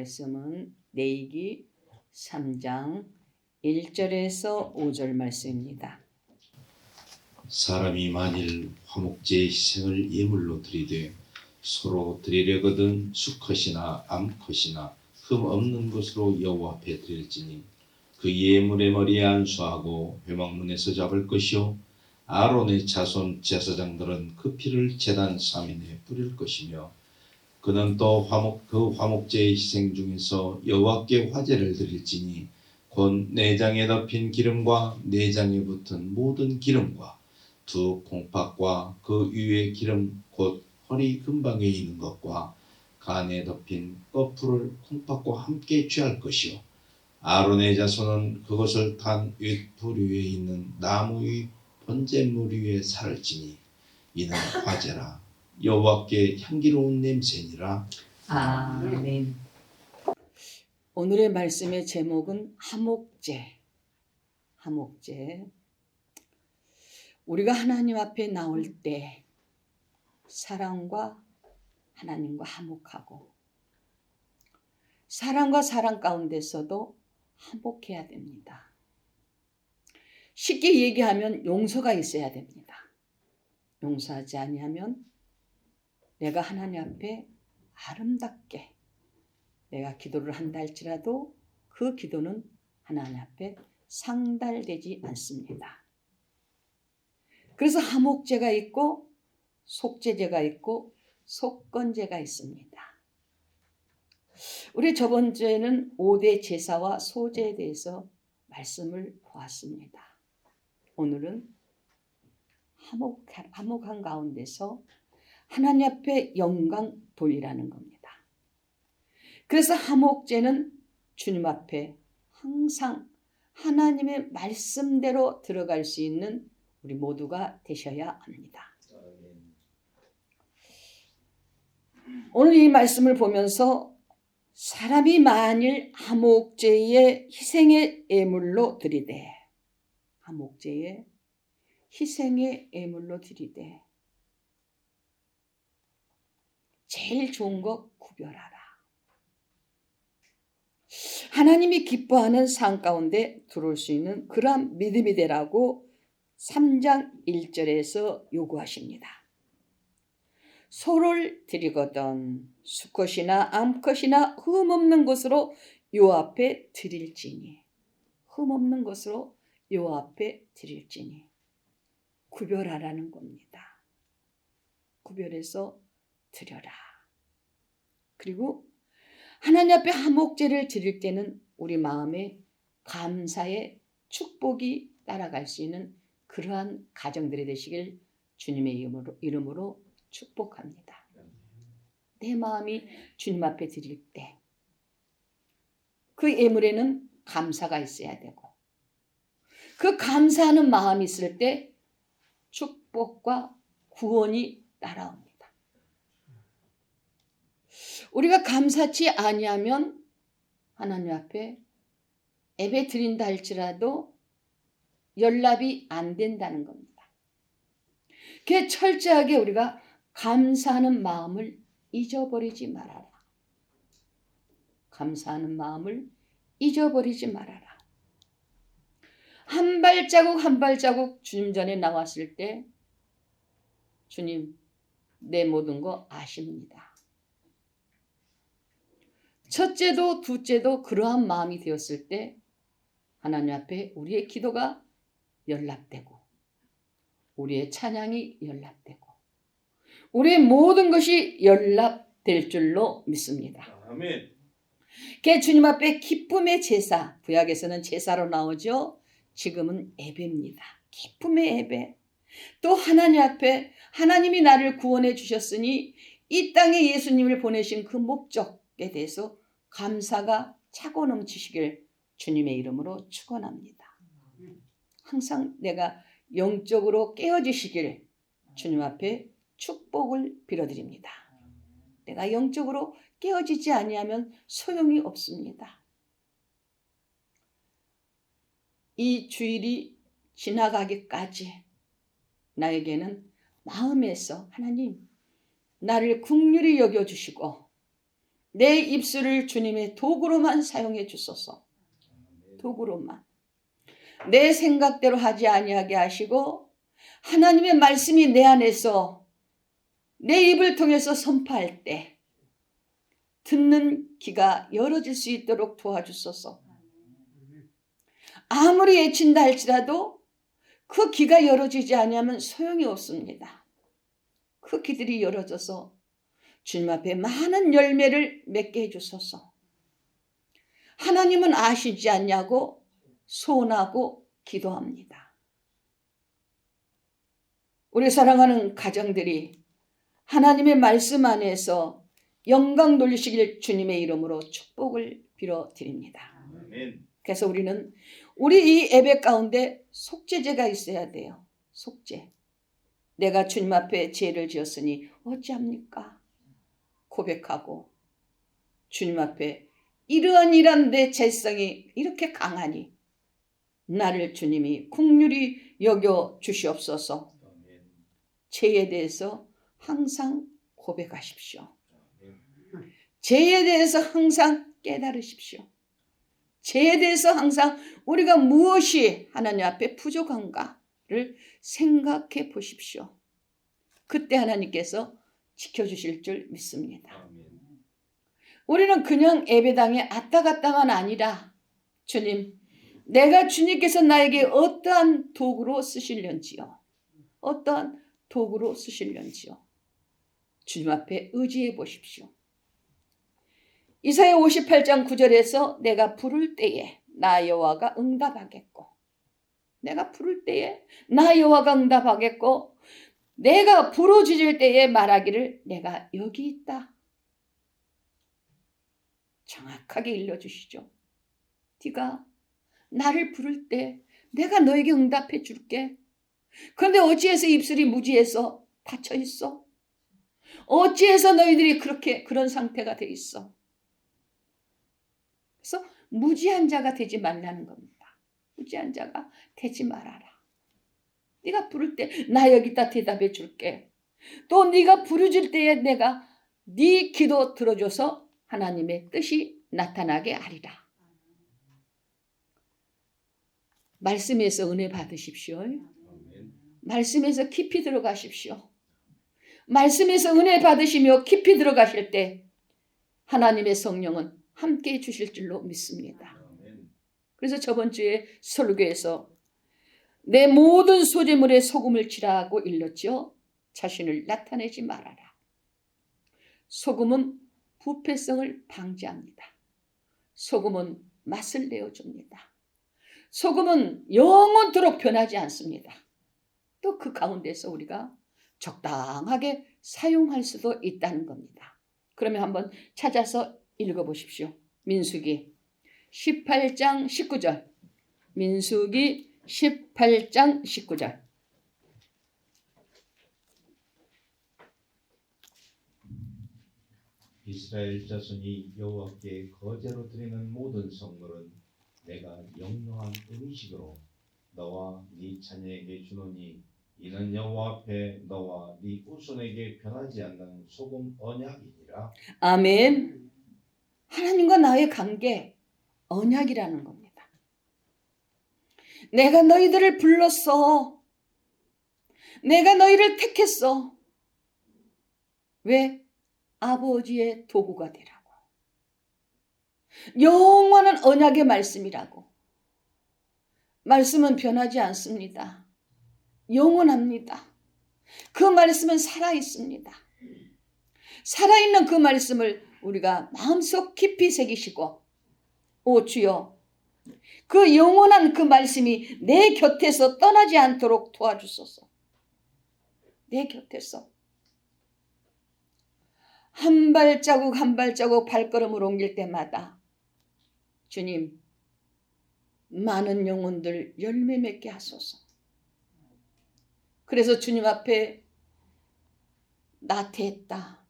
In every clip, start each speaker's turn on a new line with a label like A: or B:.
A: 말씀은 레위기 3장 1절에서 5절 말씀입니다.
B: 사람이 만일 화목제의 희생을 예물로 드리되 서로 드리려거든 수컷이나 암컷이나 흠 없는 것으로 여호와 앞에 드릴지니 그 예물의 머리에 안수하고 회막문에서 잡을 것이요 아론의 자손 제사장들은 그 피를 제단 사면에 뿌릴 것이며 그는 또 화목제의 희생 중에서 여호와께 화제를 드릴지니 곧 내장에 덮인 기름과 내장에 붙은 모든 기름과 두 콩팥과 그 위의 기름 곧 허리 근방에 있는 것과 간에 덮인 꺼풀을 콩팥과 함께 취할 것이요 아론의 자손은 그것을 단 윗불 위에 있는 나무의 번제물 위에 살을지니 이는 화제라 여호와께 향기로운 냄새니라.
A: 아멘. 오늘의 말씀의 제목은 화목제. 우리가 하나님 앞에 나올 때 사랑과 하나님과 화목하고 사랑과 사랑 가운데서도 화목해야 됩니다. 쉽게 얘기하면 용서가 있어야 됩니다. 용서하지 아니하면 내가 하나님 앞에 아름답게 내가 기도를 한다 할지라도 그 기도는 하나님 앞에 상달되지 않습니다. 그래서 화목제가 있고 속죄제가 있고 속건제가 있습니다. 우리 저번 주에는 5대 제사와 소제에 대해서 말씀을 보았습니다. 오늘은 화목한 가운데서 하나님 앞에 영광 돌리라는 겁니다. 그래서 화목제는 주님 앞에 항상 하나님의 말씀대로 들어갈 수 있는 우리 모두가 되셔야 합니다. 오늘 이 말씀을 보면서 사람이 만일 화목제의 희생의 예물로 드리되 화목제의 희생의 예물로 드리되 제일 좋은 거 구별하라. 하나님이 기뻐하는 상 가운데 들어올 수 있는 그러한 믿음이 되라고 3장 1절에서 요구하십니다. 소를 드리거든 수컷이나 암컷이나 흠없는 것으로 요 앞에 드릴지니 흠없는 것으로 요 앞에 드릴지니 구별하라는 겁니다. 구별해서 드려라. 그리고 하나님 앞에 화목제를 드릴 때는 우리 마음에 감사의 축복이 따라갈 수 있는 그러한 가정들이 되시길 주님의 이름으로 축복합니다. 내 마음이 주님 앞에 드릴 때 그 예물에는 감사가 있어야 되고 그 감사하는 마음이 있을 때 축복과 구원이 따라옵니다. 우리가 감사치 아니하면 하나님 앞에 예배 드린다 할지라도 연락이 안 된다는 겁니다. 그게 철저하게 우리가 감사하는 마음을 잊어버리지 말아라. 감사하는 마음을 잊어버리지 말아라. 한 발자국 주님 전에 나왔을 때 주님 내 모든 거 아십니다. 첫째도 둘째도 그러한 마음이 되었을 때 하나님 앞에 우리의 기도가 연락되고 우리의 찬양이 연락되고 우리의 모든 것이 연락될 줄로 믿습니다.
C: 아멘.
A: 그 주님 앞에 기쁨의 제사, 구약에서는 제사로 나오죠. 지금은 예배입니다. 기쁨의 예배. 또 하나님 앞에 하나님이 나를 구원해 주셨으니 이 땅에 예수님을 보내신 그 목적에 대해서 감사가 차고 넘치시길 주님의 이름으로 축원합니다. 항상 내가 영적으로 깨어지시길 주님 앞에 축복을 빌어드립니다. 내가 영적으로 깨어지지 아니하면 소용이 없습니다. 이 주일이 지나가기까지 나에게는 마음에서 하나님 나를 긍휼히 여겨주시고 내 입술을 주님의 도구로만 사용해 주소서. 도구로만. 내 생각대로 하지 아니하게 하시고 하나님의 말씀이 내 안에서 내 입을 통해서 선포할 때 듣는 귀가 열어질 수 있도록 도와주소서. 아무리 애친다 할지라도 그 귀가 열어지지 아니하면 소용이 없습니다. 그 귀들이 열어져서 주님 앞에 많은 열매를 맺게 해주소서. 하나님은 아시지 않냐고 소원하고 기도합니다. 우리 사랑하는 가정들이 하나님의 말씀 안에서 영광 돌리시길 주님의 이름으로 축복을 빌어드립니다. 그래서 우리는 우리 이 예배 가운데 속죄제가 있어야 돼요. 속죄. 내가 주님 앞에 죄를 지었으니 어찌합니까? 고백하고 주님 앞에 이러한 내 죄성이 이렇게 강하니 나를 주님이 긍휼히 여겨 주시옵소서. 죄에 대해서 항상 고백하십시오. 죄에 대해서 항상 깨달으십시오. 죄에 대해서 항상 우리가 무엇이 하나님 앞에 부족한가를 생각해 보십시오. 그때 하나님께서 지켜주실 줄 믿습니다. 우리는 그냥 예배당에 왔다 갔다만 아니라 주님, 내가 주님께서 나에게 어떠한 도구로 쓰실런지요. 어떠한 도구로 쓰실런지요. 주님 앞에 의지해 보십시오. 이사야 58장 9절에서 내가 부를 때에 나 여호와가 응답하겠고, 내가 부를 때에 나 여호와가 응답하겠고, 내가 부르짖을 때에 말하기를 내가 여기 있다. 정확하게 일러주시죠. 네가 나를 부를 때 내가 너에게 응답해 줄게. 그런데 어찌해서 입술이 무지해서 닫혀 있어? 어찌해서 너희들이 그런 상태가 돼 있어? 그래서 무지한 자가 되지 말라는 겁니다. 무지한 자가 되지 말아라. 네가 부를 때 나 여기다 대답해 줄게. 또 네가 부르짖을 때에 내가 네 기도 들어줘서 하나님의 뜻이 나타나게 하리라. 말씀에서 은혜 받으십시오. 말씀에서 깊이 들어가십시오. 말씀에서 은혜 받으시며 깊이 들어가실 때 하나님의 성령은 함께해 주실 줄로 믿습니다. 그래서 저번 주에 설교에서 내 모든 소재물에 소금을 칠하고 일렀죠. 자신을 나타내지 말아라. 소금은 부패성을 방지합니다. 소금은 맛을 내어줍니다. 소금은 영원토록 변하지 않습니다. 또 그 가운데서 우리가 적당하게 사용할 수도 있다는 겁니다. 그러면 한번 찾아서 읽어보십시오. 민수기 18장 19절. 민수기 18장 19절.
B: 이스라엘 자손이 여호와께 거제로 드리는 모든 성물은 내가 영롱한 음식으로 너와 네 자녀에게 주노니 이는 여호와 앞에 너와 네 후손에게 변하지 않는 소금 언약이니라.
A: 아멘. 하나님과 나의 관계 언약이라는 겁니다. 내가 너희들을 불렀어. 내가 너희를 택했어. 왜? 아버지의 도구가 되라고. 영원한 언약의 말씀이라고. 말씀은 변하지 않습니다. 영원합니다. 그 말씀은 살아있습니다. 살아있는 그 말씀을 우리가 마음속 깊이 새기시고, 오 주여, 그 영원한 그 말씀이 내 곁에서 떠나지 않도록 도와주소서. 내 곁에서 한 발자국 한 발자국 발걸음을 옮길 때마다 주님, 많은 영혼들 열매 맺게 하소서. 그래서 주님 앞에 나태했다.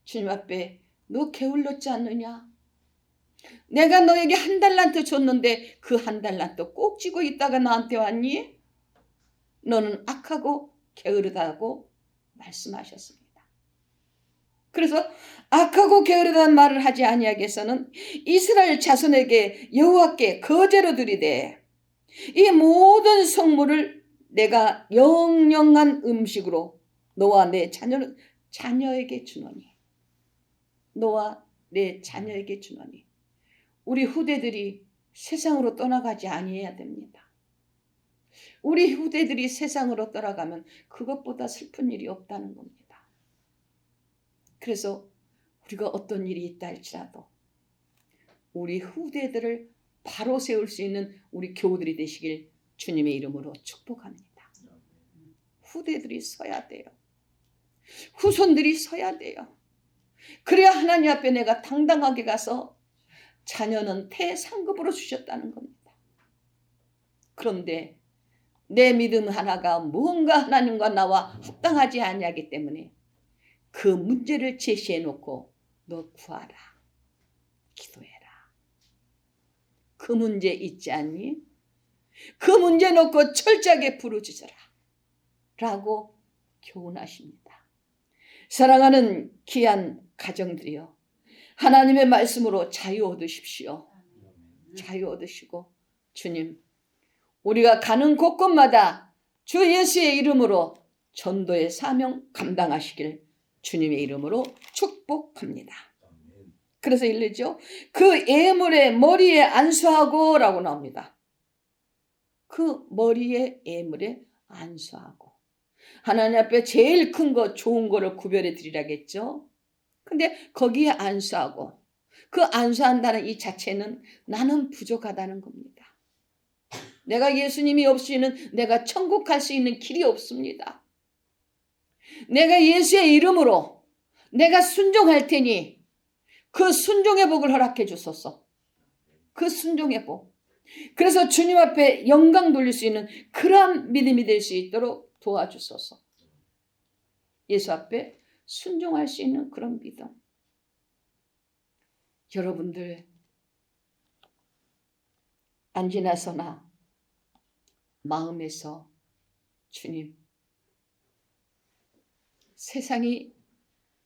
A: 주님 앞에 너 게을렀지 않느냐? 내가 너에게 1달란트 줬는데 그 1달란트 꼭 쥐고 있다가 나한테 왔니? 너는 악하고 게으르다고 말씀하셨습니다. 그래서 악하고 게으르다는 말을 하지 아니하겠어는 이스라엘 자손에게 여호와께 거제로 드리되 이 모든 성물을 내가 영영한 음식으로 너와 내 자녀에게 주노니. 너와 내 자녀에게 주노니. 우리 후대들이 세상으로 떠나가지 아니해야 됩니다. 우리 후대들이 세상으로 떠나가면 그것보다 슬픈 일이 없다는 겁니다. 그래서 우리가 어떤 일이 있다 할지라도 우리 후대들을 바로 세울 수 있는 우리 교우들이 되시길 주님의 이름으로 축복합니다. 후대들이 서야 돼요. 후손들이 서야 돼요. 그래야 하나님 앞에 내가 당당하게 가서 자녀는 태상급으로 주셨다는 겁니다. 그런데 내 믿음 하나가 무언가 하나님과 나와 합당하지 아니하기 때문에 그 문제를 제시해 놓고 너 구하라. 기도해라. 그 문제 있지 않니? 그 문제 놓고 철저하게 부르짖어라. 라고 교훈하십니다. 사랑하는 귀한 가정들이여, 하나님의 말씀으로 자유 얻으십시오. 자유 얻으시고 주님, 우리가 가는 곳곳마다 주 예수의 이름으로 전도의 사명 감당하시길 주님의 이름으로 축복합니다. 그래서 일르죠. 그 예물의 머리에 안수하고 라고 나옵니다. 그 머리에 예물에 안수하고. 하나님 앞에 제일 큰 거 좋은 거를 구별해 드리라겠죠. 근데 거기에 안수하고, 그 안수한다는 이 자체는 나는 부족하다는 겁니다. 내가 예수님이 없이는 내가 천국 갈 수 있는 길이 없습니다. 내가 예수의 이름으로 내가 순종할 테니 그 순종의 복을 허락해 주소서. 그 순종의 복. 그래서 주님 앞에 영광 돌릴 수 있는 그러한 믿음이 될 수 있도록 도와주소서. 예수 앞에 순종할 수 있는 그런 믿음. 여러분들 안 지나서나 마음에서 주님, 세상이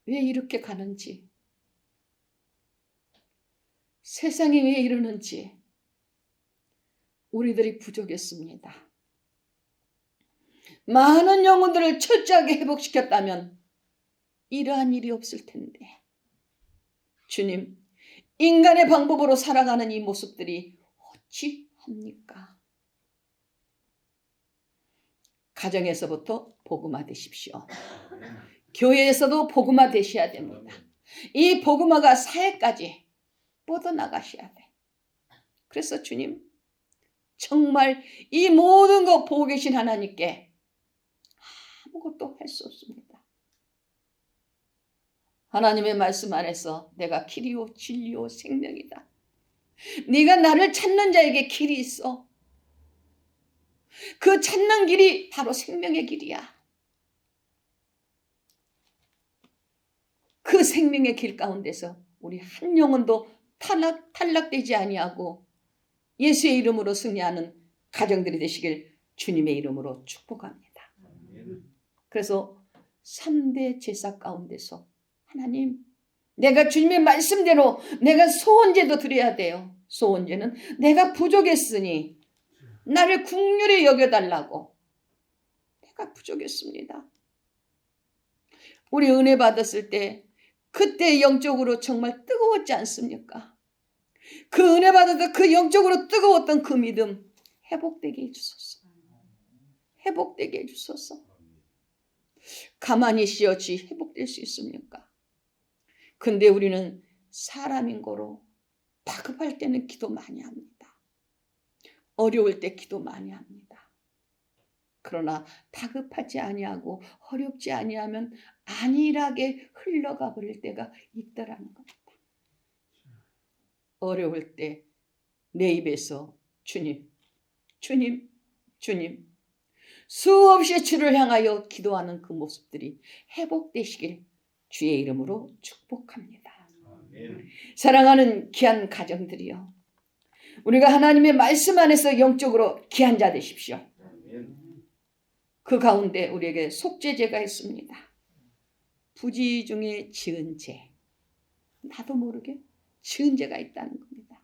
A: 왜 이렇게 가는지, 세상이 왜 이러는지 우리들이 부족했습니다. 많은 영혼들을 철저하게 회복시켰다면 이러한 일이 없을 텐데, 주님, 인간의 방법으로 살아가는 이 모습들이 어찌 합니까? 가정에서부터 복음화 되십시오. 교회에서도 복음화 되셔야 됩니다. 이 복음화가 사회까지 뻗어나가셔야 돼. 그래서 주님, 정말 이 모든 거 보고 계신 하나님께 아무것도 할 수 없습니다. 하나님의 말씀 안에서 내가 길이요 진리요 생명이다. 네가 나를 찾는 자에게 길이 있어. 그 찾는 길이 바로 생명의 길이야. 그 생명의 길 가운데서 우리 한 영혼도 탈락되지 아니하고 예수의 이름으로 승리하는 가정들이 되시길 주님의 이름으로 축복합니다. 그래서 3대 제사 가운데서 하나님, 내가 주님의 말씀대로 내가 소원제도 드려야 돼요. 소원제는 내가 부족했으니 나를 긍휼히 여겨달라고. 내가 부족했습니다. 우리 은혜 받았을 때 그때 영적으로 정말 뜨거웠지 않습니까? 그 은혜 받아서 그 영적으로 뜨거웠던 그 믿음 회복되게 해주소서. 회복되게 해주소서. 가만히 쉬어지 회복될 수 있습니까? 근데 우리는 사람인 거로 다급할 때는 기도 많이 합니다. 어려울 때 기도 많이 합니다. 그러나 다급하지 아니하고 어렵지 아니하면 안일하게 흘러가 버릴 때가 있다라는 겁니다. 어려울 때 내 입에서 주님, 주님, 주님 수없이 주를 향하여 기도하는 그 모습들이 회복되시길 주의 이름으로 축복합니다. 사랑하는 귀한 가정들이여, 우리가 하나님의 말씀 안에서 영적으로 귀한 자 되십시오. 그 가운데 우리에게 속죄제가 있습니다. 부지 중에 지은 죄. 나도 모르게 지은 죄가 있다는 겁니다.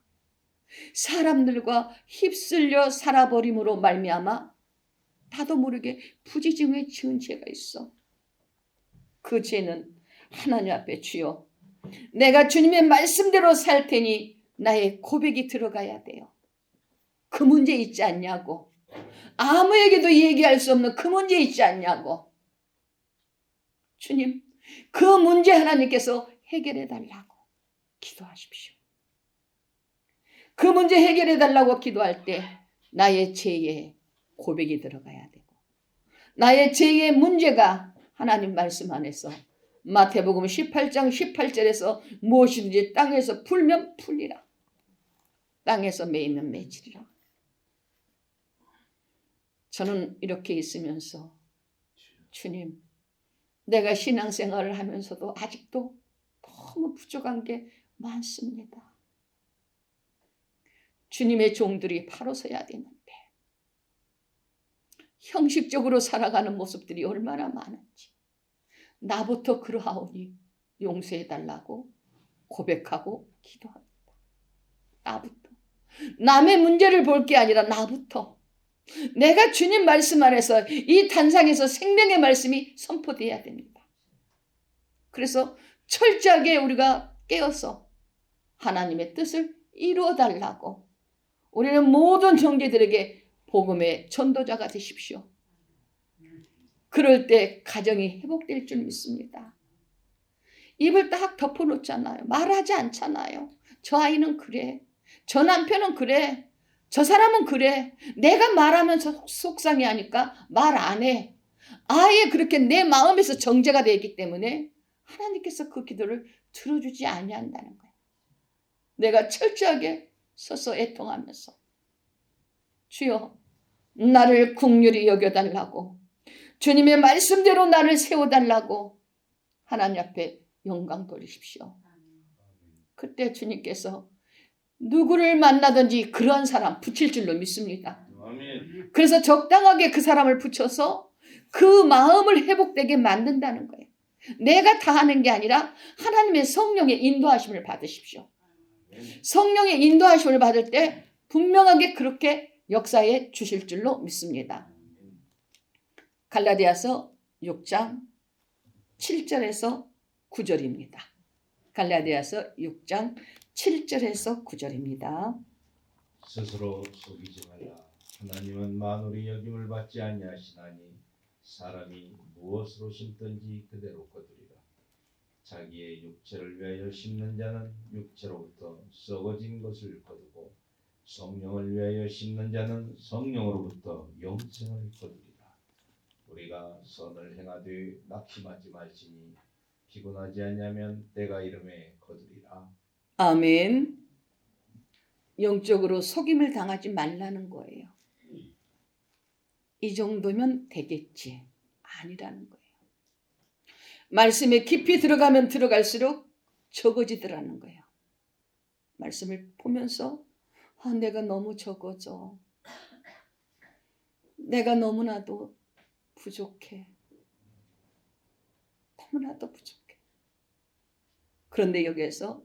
A: 사람들과 휩쓸려 살아버림으로 말미암아 나도 모르게 부지 중에 지은 죄가 있어. 그 죄는 하나님 앞에 주여 내가 주님의 말씀대로 살 테니 나의 고백이 들어가야 돼요. 그 문제 있지 않냐고. 아무에게도 얘기할 수 없는 그 문제 있지 않냐고. 주님, 그 문제 하나님께서 해결해 달라고 기도하십시오. 그 문제 해결해 달라고 기도할 때 나의 죄의 고백이 들어가야 되고 나의 죄의 문제가 하나님 말씀 안에서 마태복음 18장 18절에서 무엇이든지 땅에서 풀면 풀리라. 땅에서 매이면 매지리라. 저는 이렇게 있으면서 주님, 내가 신앙생활을 하면서도 아직도 너무 부족한 게 많습니다. 주님의 종들이 바로 서야 되는데 형식적으로 살아가는 모습들이 얼마나 많은지 나부터 그러하오니 용서해달라고 고백하고 기도합니다. 나부터. 남의 문제를 볼 게 아니라 나부터. 내가 주님 말씀 안에서 이 단상에서 생명의 말씀이 선포돼야 됩니다. 그래서 철저하게 우리가 깨어서 하나님의 뜻을 이루어달라고 우리는 모든 형제들에게 복음의 전도자가 되십시오. 그럴 때 가정이 회복될 줄 믿습니다. 입을 딱 덮어놓잖아요. 말하지 않잖아요. 저 아이는 그래. 저 남편은 그래. 저 사람은 그래. 내가 말하면 속상해하니까 말 안 해. 아예 그렇게 내 마음에서 정죄가 되어 있기 때문에 하나님께서 그 기도를 들어주지 아니한다는 거예요. 내가 철저하게 서서 애통하면서 주여 나를 긍휼히 여겨달라고 주님의 말씀대로 나를 세워달라고 하나님 앞에 영광 돌리십시오. 그때 주님께서 누구를 만나든지 그런 사람 붙일 줄로 믿습니다. 그래서 적당하게 그 사람을 붙여서 그 마음을 회복되게 만든다는 거예요. 내가 다 하는 게 아니라 하나님의 성령의 인도하심을 받으십시오. 성령의 인도하심을 받을 때 분명하게 그렇게 역사해 주실 줄로 믿습니다. 갈라디아서 6장 7절에서 9절입니다. 갈라디아서 6장 7절에서 9절입니다.
B: 스스로 속이지 말라. 하나님은 만물이 여김을 받지 아니하시나니 사람이 무엇으로 심든지 그대로 거두리라. 자기의 육체를 위하여 심는 자는 육체로부터 썩어진 것을 거두고 성령을 위하여 심는 자는 성령으로부터 영생을 거두리라. 우리가 선을 행하되 낙심하지 말지니 피곤하지 않냐면 때가 이름에 거두리라.
A: 아멘. 영적으로 속임을 당하지 말라는 거예요. 이 정도면 되겠지. 아니라는 거예요. 말씀에 깊이 들어가면 들어갈수록 적어지더라는 거예요. 말씀을 보면서 내가 너무 적어져. 내가 너무나도 부족해. 너무나도 부족해. 그런데 여기에서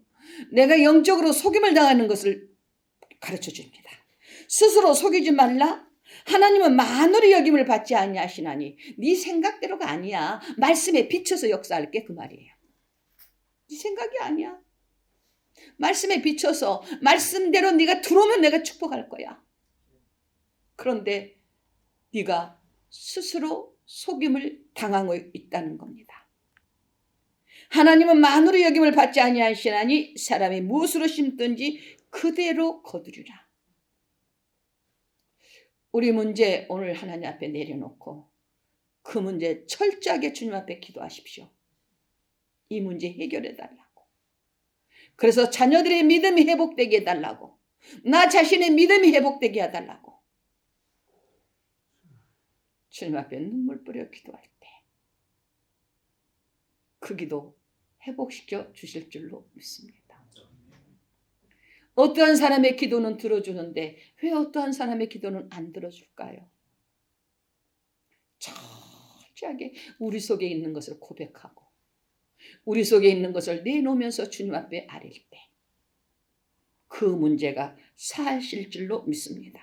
A: 내가 영적으로 속임을 당하는 것을 가르쳐 줍니다. 스스로 속이지 말라. 하나님은 만물의 여김을 받지 아니하시나니 네 생각대로가 아니야. 말씀에 비춰서 역사할게 그 말이에요. 네 생각이 아니야. 말씀에 비춰서 말씀대로 네가 들어오면 내가 축복할 거야. 그런데 네가 스스로 속임을 당하고 있다는 겁니다. 하나님은 만물의 여김을 받지 아니하시나니 사람이 무엇으로 심든지 그대로 거두리라. 우리 문제 오늘 하나님 앞에 내려놓고 그 문제 철저하게 주님 앞에 기도하십시오. 이 문제 해결해 달라고. 그래서 자녀들의 믿음이 회복되게 해달라고. 나 자신의 믿음이 회복되게 해달라고. 주님 앞에 눈물 뿌려 기도할 때 그 기도 회복시켜 주실 줄로 믿습니다. 어떠한 사람의 기도는 들어주는데 왜 어떠한 사람의 기도는 안 들어줄까요? 철저하게 우리 속에 있는 것을 고백하고 우리 속에 있는 것을 내놓으면서 주님 앞에 아릴 때 그 문제가 사실 줄로 믿습니다.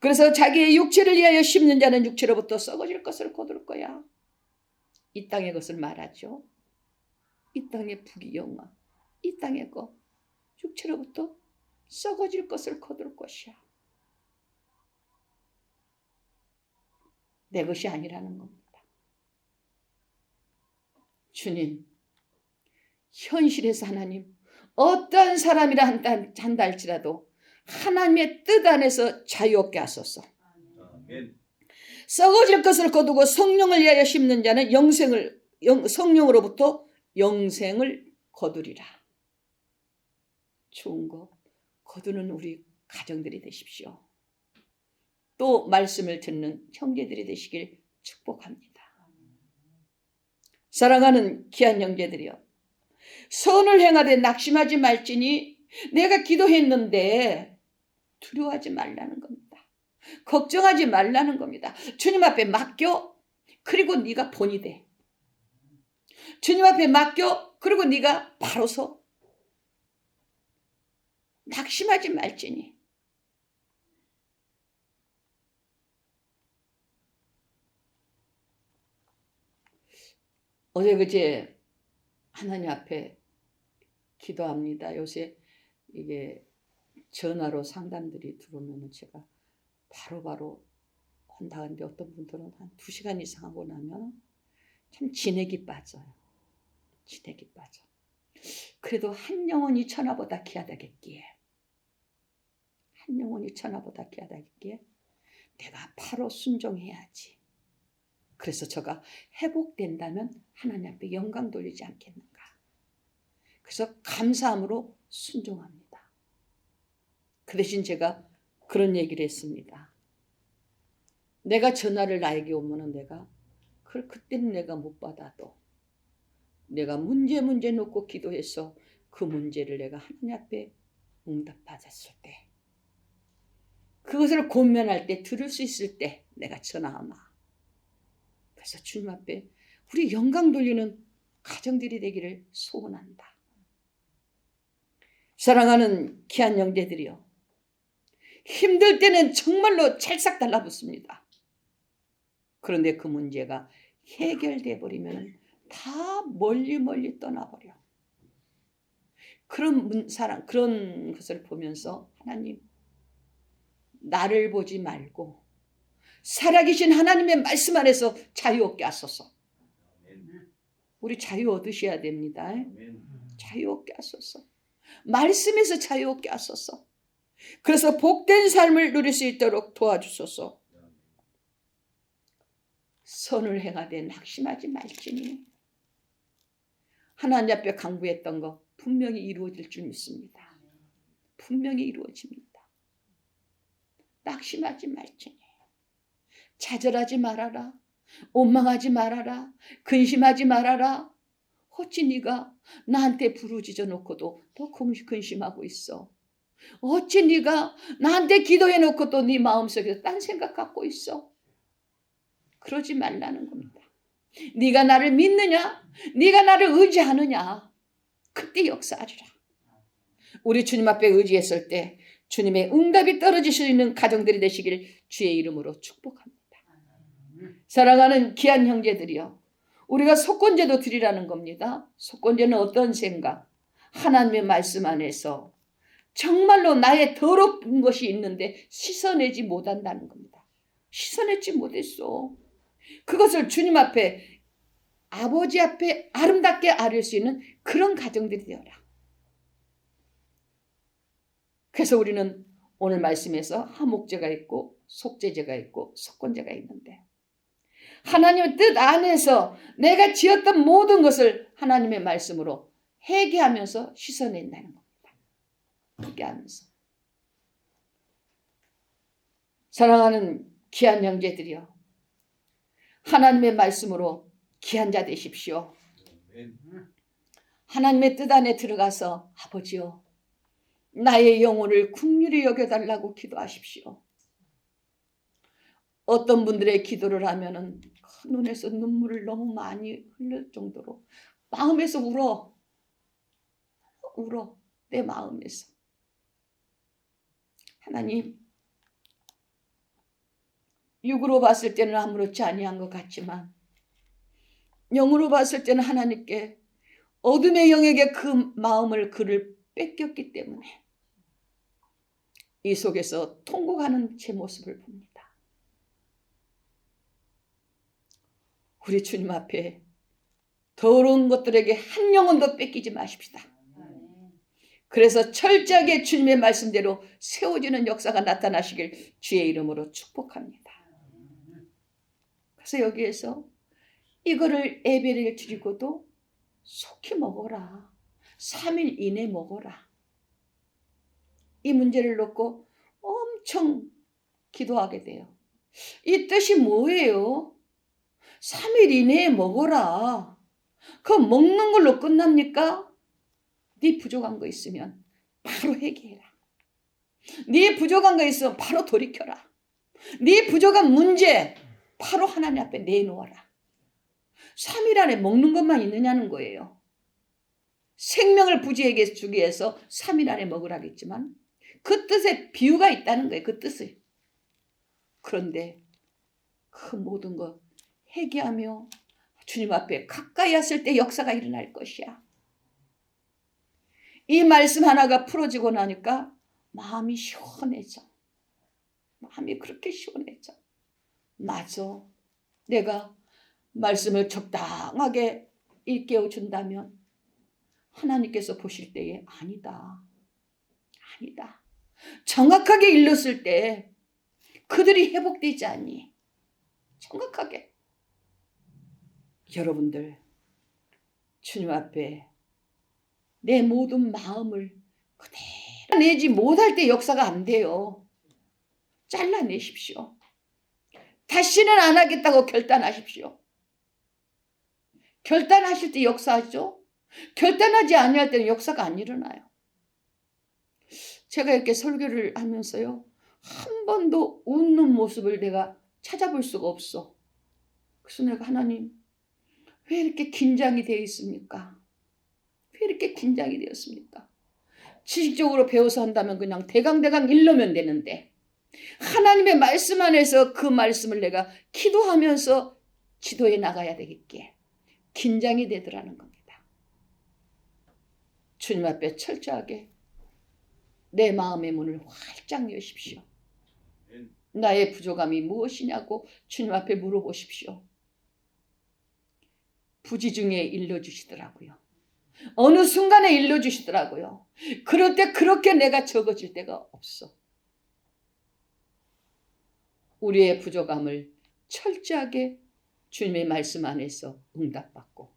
A: 그래서 자기의 육체를 위하여 심는 자는 육체로부터 썩어질 것을 거둘 거야. 이 땅의 것을 말하죠. 이 땅의 부귀영화, 이 땅의 것, 육체로부터 썩어질 것을 거둘 것이야. 내 것이 아니라는 겁니다. 주님, 현실에서 하나님, 어떤 사람이라 한다 할지라도 하나님의 뜻 안에서 자유롭게 하소서. 썩어질 것을 거두고 성령을 위하여 심는 자는 성령으로부터 영생을 거두리라. 좋은 거 거두는 우리 가정들이 되십시오. 또 말씀을 듣는 형제들이 되시길 축복합니다. 사랑하는 귀한 형제들이여, 선을 행하되 낙심하지 말지니 내가 기도했는데 두려워하지 말라는 겁니다. 걱정하지 말라는 겁니다. 주님 앞에 맡겨, 그리고 네가 본이 돼. 주님 앞에 맡겨, 그리고 네가 바로 서. 낙심하지 말지니. 어제 그제 하나님 앞에 기도합니다. 요새 이게 전화로 상담들이 들어오면 제가 바로바로 한다는데 어떤 분들은 한 2시간 이상 하고 나면 참 진액이 빠져요. 진액이 빠져. 그래도 한 영혼이 천하보다 귀하다겠기에, 한 영혼이 천하보다 귀하다겠기에 내가 바로 순종해야지. 그래서 제가 회복된다면 하나님 앞에 영광 돌리지 않겠는가. 그래서 감사함으로 순종합니다. 그 대신 제가 그런 얘기를 했습니다. 내가 전화를 나에게 오면은 그때는 내가 못 받아도 내가 문제 놓고 기도해서 그 문제를 내가 하나님 앞에 응답받았을 때, 그것을 고면할 때, 들을 수 있을 때 내가 전화하마. 그래서 주님 앞에 우리 영광 돌리는 가정들이 되기를 소원한다. 사랑하는 귀한 형제들이여, 힘들 때는 정말로 찰싹 달라붙습니다. 그런데 그 문제가 해결돼 버리면 다 멀리 떠나버려. 그런 것을 보면서 하나님, 나를 보지 말고 살아계신 하나님의 말씀 안에서 자유 얻게 하소서. 우리 자유 얻으셔야 됩니다. 자유 얻게 하소서. 말씀에서 자유 얻게 하소서. 그래서 복된 삶을 누릴 수 있도록 도와주소서. 선을 행하되 낙심하지 말지니. 하나님 앞에 강구했던 거 분명히 이루어질 줄 믿습니다. 분명히 이루어집니다. 낙심하지 말지니. 좌절하지 말아라. 원망하지 말아라. 근심하지 말아라. 어찌 네가 나한테 부르짖어 놓고도 더 근심하고 있어. 어찌 네가 나한테 기도해 놓고도 네 마음속에서 딴 생각 갖고 있어. 그러지 말라는 겁니다. 네가 나를 믿느냐? 네가 나를 의지하느냐? 그때 역사하리라. 우리 주님 앞에 의지했을 때 주님의 응답이 떨어질 수 있는 가정들이 되시길 주의 이름으로 축복합니다. 사랑하는 귀한 형제들이여, 우리가 속건제도 드리라는 겁니다. 속건제는 어떤 생각? 하나님의 말씀 안에서 정말로 나의 더럽은 것이 있는데 씻어내지 못한다는 겁니다. 씻어내지 못했어. 그것을 주님 앞에, 아버지 앞에 아름답게 아릴 수 있는 그런 가정들이 되어라. 그래서 우리는 오늘 말씀에서 하목제가 있고 속죄제가 있고 속건제가 있는데, 하나님의 뜻 안에서 내가 지었던 모든 것을 하나님의 말씀으로 회개하면서 씻어낸다는 겁니다. 회개하면서. 사랑하는 귀한 형제들이여, 하나님의 말씀으로 귀한 자 되십시오. 하나님의 뜻 안에 들어가서 아버지요, 나의 영혼을 긍휼히 여겨달라고 기도하십시오. 어떤 분들의 기도를 하면은 그 눈에서 눈물을 너무 많이 흘릴 정도로 마음에서 울어. 내 마음에서. 하나님, 육으로 봤을 때는 아무렇지 아니한 것 같지만 영으로 봤을 때는 하나님께 어둠의 영에게 그 마음을 그를 뺏겼기 때문에 이 속에서 통곡하는 제 모습을 봅니다. 우리 주님 앞에 더러운 것들에게 한 영혼도 뺏기지 마십시다. 그래서 철저하게 주님의 말씀대로 세워지는 역사가 나타나시길 주의 이름으로 축복합니다. 그래서 여기에서 이거를 예배를 드리고도 속히 먹어라. 3일 이내 먹어라. 이 문제를 놓고 엄청 기도하게 돼요. 이 뜻이 뭐예요? 3일 이내에 먹어라. 그거 먹는 걸로 끝납니까? 네 부족한 거 있으면 바로 회개해라. 네 부족한 거 있으면 바로 돌이켜라. 네 부족한 문제 바로 하나님 앞에 내놓아라. 3일 안에 먹는 것만 있느냐는 거예요. 생명을 부지에게 주기 위해서 3일 안에 먹으라겠지만 그 뜻에 비유가 있다는 거예요. 그 뜻을. 그런데 그 모든 것 회개하며 주님 앞에 가까이 왔을 때 역사가 일어날 것이야. 이 말씀 하나가 풀어지고 나니까 마음이 시원해져. 마음이 그렇게 시원해져. 맞아. 내가 말씀을 적당하게 일깨워 준다면 하나님께서 보실 때에 아니다. 정확하게 일렀을 때 그들이 회복되지 않니? 정확하게. 여러분들 주님 앞에 내 모든 마음을 그대로 내지 못할 때 역사가 안 돼요. 잘라내십시오. 다시는 안 하겠다고 결단하십시오. 결단하실 때 역사하죠. 결단하지 아니할 때는 역사가 안 일어나요. 제가 이렇게 설교를 하면서요. 한 번도 웃는 모습을 내가 찾아볼 수가 없어. 그래서 내가 하나님 왜 이렇게 긴장이 되어 있습니까? 왜 이렇게 긴장이 되었습니까? 지식적으로 배워서 한다면 그냥 대강대강 일러면 되는데 하나님의 말씀 안에서 그 말씀을 내가 기도하면서 지도해 나가야 되겠기에 긴장이 되더라는 겁니다. 주님 앞에 철저하게 내 마음의 문을 활짝 여십시오. 나의 부족함이 무엇이냐고 주님 앞에 물어보십시오. 부지 중에 일러주시더라고요. 어느 순간에 일러주시더라고요. 그럴 때 그렇게 내가 적어질 때가 없어. 우리의 부족함을 철저하게 주님의 말씀 안에서 응답받고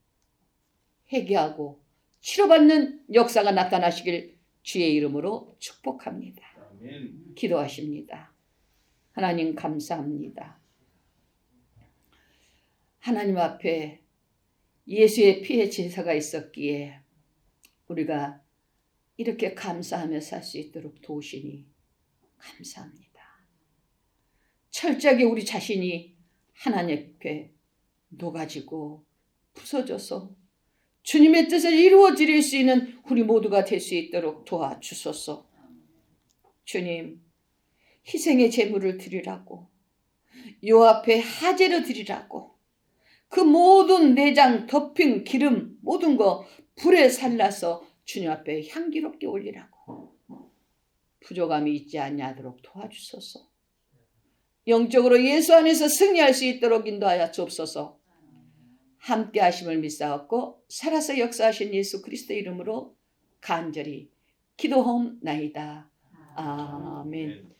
A: 회개하고 치료받는 역사가 나타나시길 주의 이름으로 축복합니다. 아멘. 기도하십니다. 하나님 감사합니다. 하나님 앞에 예수의 피의 제사가 있었기에 우리가 이렇게 감사하며 살 수 있도록 도우시니 감사합니다. 철저하게 우리 자신이 하나님 앞에 녹아지고 부서져서 주님의 뜻을 이루어 드릴 수 있는 우리 모두가 될 수 있도록 도와주소서. 주님, 희생의 제물을 드리라고, 요 앞에 화제로 드리라고, 그 모든 내장, 덮인 기름, 모든 거 불에 살라서 주님 앞에 향기롭게 올리라고, 부족함이 있지 아니하도록 도와주소서. 영적으로 예수 안에서 승리할 수 있도록 인도하여 주옵소서. 함께 하심을 믿사옵고 살아서 역사하신 예수 그리스도의 이름으로 간절히 기도하옵나이다. 아멘.